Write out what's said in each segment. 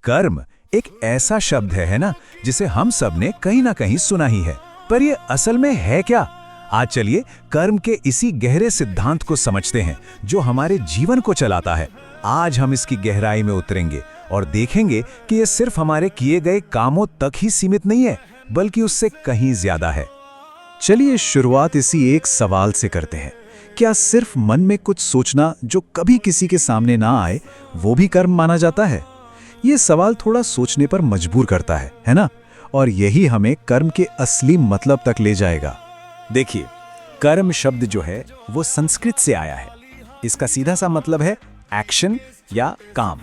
कर्म एक ऐसा शब्द है ना, जिसे हम सब ने कहीं ना कहीं सुना ही है, पर ये असल में है क्या? आज चलिए कर्म के इसी गहरे सिद्धांत को समझते हैं जो हमारे जीवन को चलाता है। आज हम इसकी गहराई में उतरेंगे और देखेंगे कि ये सिर्फ हमारे किए गए कामों तक ही सीमित नहीं है, बल्कि उससे कहीं ज्यादा है। चलिए शुरुआत इसी एक सवाल से करते हैं। क्या सिर्फ मन में कुछ सोचना जो कभी किसी के सामने ना आए, वो भी कर्म माना जाता है? ये सवाल थोड़ा सोचने पर मजबूर करता है ना? और यही हमें कर्म के असली मतलब तक ले जाएगा। देखिए, कर्म शब्द जो है वो संस्कृत से आया है। इसका सीधा सा मतलब है एक्शन या काम।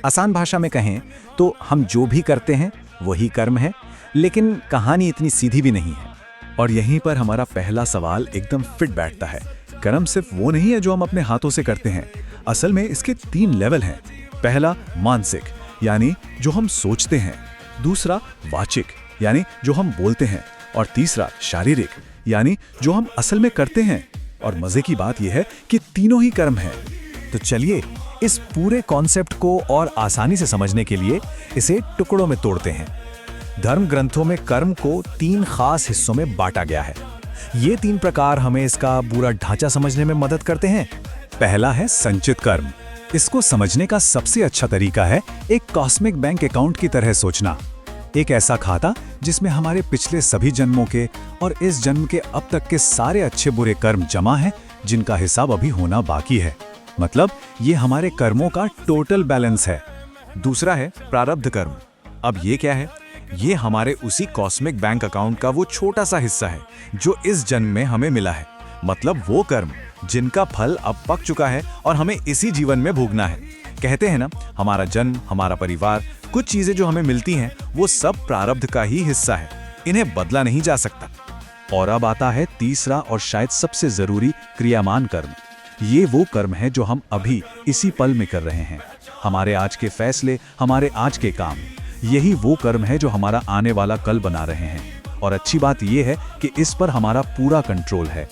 आसान भाषा में कहें तो हम जो भी करते हैं वही कर्म है, लेकिन कहानी इतनी सीधी भी नहीं है। और यहीं पर हमारा पहला सवाल एकदम फिट बैठता है। कर्म सिर्फ वो नहीं है जो हम अपने हाथों से करते हैं। असल में इसके 3 लेवल हैं। पहला मानसिक, यानी जो हम सोचते हैं। दूसरा वाचिक, यानी जो हम बोलते हैं। और तीसरा शारीरिक, यानी जो हम असल में करते हैं। और मजे की बात यह है कि तीनों ही कर्म हैं। तो चलिए इस पूरे कॉन्सेप्ट को और आसानी से समझने के लिए इसे टुकड़ों में तोड़ते हैं। धर्म ग्रंथों में कर्म को 3 खास हिस्सों में बांटा गया है। ये 3 प्रकार हमें इसका पूरा ढांचा समझने में मदद करते हैं। पहला है संचित कर्म। इसको समझने का सबसे अच्छा तरीका है एक कॉस्मिक बैंक अकाउंट की तरह सोचना। एक ऐसा खाता जिसमें हमारे पिछले सभी जन्मों के और इस जन्म के अब तक के सारे अच्छे बुरे कर्म जमा हैं, जिनका हिसाब अभी होना बाकी है। मतलब ये हमारे कर्मों का टोटल बैलेंस है। दूसरा है प्रारब्ध कर्म। अब ये क्या है? ये हमारे उसी कॉस्मिक बैंक अकाउंट का वो छोटा सा हिस्सा है जो इस जन्म में हमें मिला है। मतलब वो कर्म जिनका फल अब पक चुका है और हमें इसी जीवन में भोगना है। कहते हैं ना, हमारा जन्म, हमारा परिवार, कुछ चीजें जो हमें मिलती हैं वो सब प्रारब्ध का ही हिस्सा है। इन्हें बदला नहीं जा सकता। और अब आता है तीसरा और शायद सबसे जरूरी, क्रियामान कर्म। ये वो कर्म है जो हम अभी इसी पल में कर रहे हैं। हमारे आज के फैसले, हमारे आज के काम, यही वो कर्म है जो हमारा आने वाला कल बना रहे हैं। और अच्छी बात यह है कि इस पर हमारा पूरा कंट्रोल है।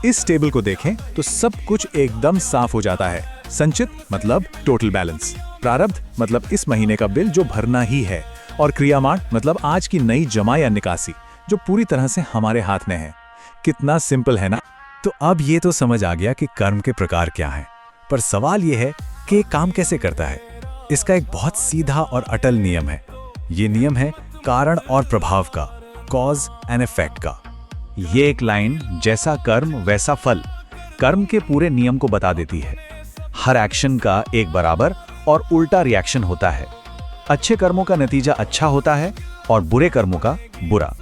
इस टेबल को देखें तो सब कुछ एकदम साफ हो जाता है। संचित मतलब टोटल बैलेंस, प्रारब्ध मतलब इस महीने का बिल जो भरना ही है, और क्रियामान मतलब आज की नई जमा या निकासी जो पूरी तरह से हमारे हाथ में है। कितना सिंपल है ना? तो अब ये तो समझ आ गया कि कर्म के प्रकार क्या हैं, पर सवाल ये है कि ये काम कैसे करता है। इसका एक बहुत सीधा और अटल नियम है। ये नियम है कारण और प्रभाव का, कॉज एंड इफेक्ट का। ये एक लाइन, जैसा कर्म वैसा फल, कर्म के पूरे नियम को बता देती है। हर एक्शन का एक बराबर और उल्टा रिएक्शन होता है। अच्छे कर्मों का नतीजा अच्छा होता है और बुरे कर्मों का बुरा।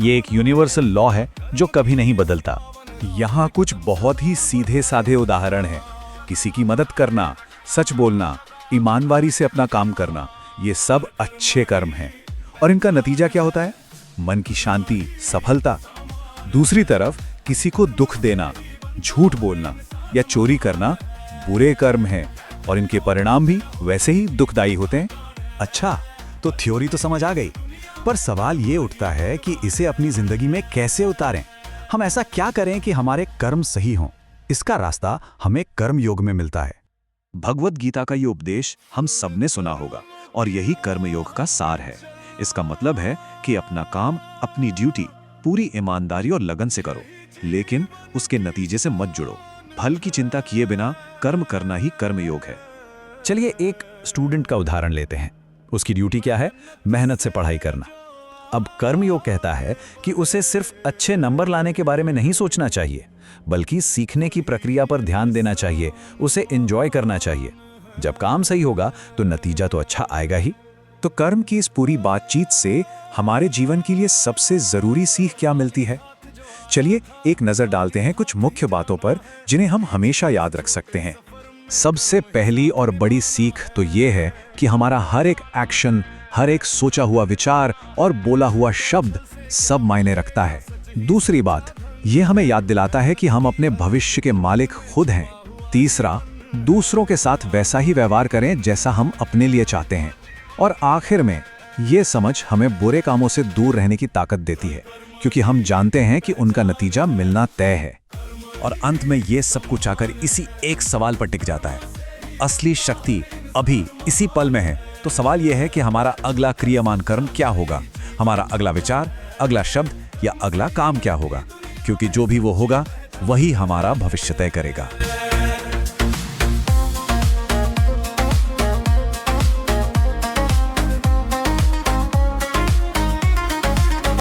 ये एक यूनिवर्सल लॉ है जो कभी नहीं बदलता। यहाँ कुछ बहुत ही सीधे साधे उदाहरण हैं। किसी की मदद करना, सच बोलना, ईमानदारी से अपना काम करना, ये सब अच्छे कर्म हैं। और इनका नतीजा क्या होता है? मन की शांति, सफलता। दूसरी तरफ किसी को दुख देना, झूठ बोलना या चोरी करना बुरे कर्म हैं, और इनके परिणाम भी वैसे ही दुखदायी होते हैं। अच्छा, तो थ्योरी तो समझ आ गई, पर सवाल ये उठता है कि इसे अपनी जिंदगी में कैसे उतारें। हम ऐसा क्या करें कि हमारे कर्म सही हों? इसका रास्ता हमें कर्म योग में मिलता है। भगवत गीता का ये उपदेश हम सबने सुना होगा, और यही कर्म योग का सार है। इसका मतलब है कि अपना काम, अपनी ड्यूटी पूरी ईमानदारी और लगन से करो, लेकिन उसके नतीजे से मत जुड़ो। फल की चिंता किए बिना कर्म करना ही कर्म योग है। चलिए एक स्टूडेंट का उदाहरण लेते हैं। उसकी ड्यूटी क्या है? मेहनत से पढ़ाई करना। अब कर्म योग कहता है कि उसे सिर्फ अच्छे नंबर लाने के बारे में नहीं सोचना चाहिए, बल्कि सीखने की प्रक्रिया पर ध्यान देना चाहिए, उसे एंजॉय करना चाहिए। जब काम सही होगा तो नतीजा तो अच्छा आएगा ही। तो कर्म की इस पूरी बातचीत से हमारे जीवन के लिए सबसे जरूरी सीख क्या मिलती है? चलिए एक नजर डालते हैं कुछ मुख्य बातों पर जिन्हें हम हमेशा याद रख सकते हैं। सबसे पहली और बड़ी सीख तो ये है कि हमारा हर एक एक्शन, हर एक सोचा हुआ विचार और बोला हुआ शब्द सब मायने रखता है। दूसरी बात, ये हमें याद दिलाता है कि हम अपने भविष्य के मालिक खुद हैं। तीसरा, दूसरों के साथ वैसा ही व्यवहार करें जैसा हम अपने लिए चाहते हैं। और आखिर में ये समझ हमें बुरे कामों से दूर रहने की ताकत देती है, क्योंकि हम जानते हैं कि उनका नतीजा मिलना तय है। और अंत में ये सब कुछ आकर इसी एक सवाल पर टिक जाता है, असली शक्ति अभी इसी पल में है, तो तो सवाल यह है कि हमारा अगला क्रियामान कर्म क्या होगा, हमारा अगला विचार, अगला शब्द या अगला काम क्या होगा, क्योंकि जो भी वो होगा वही हमारा भविष्य तय करेगा।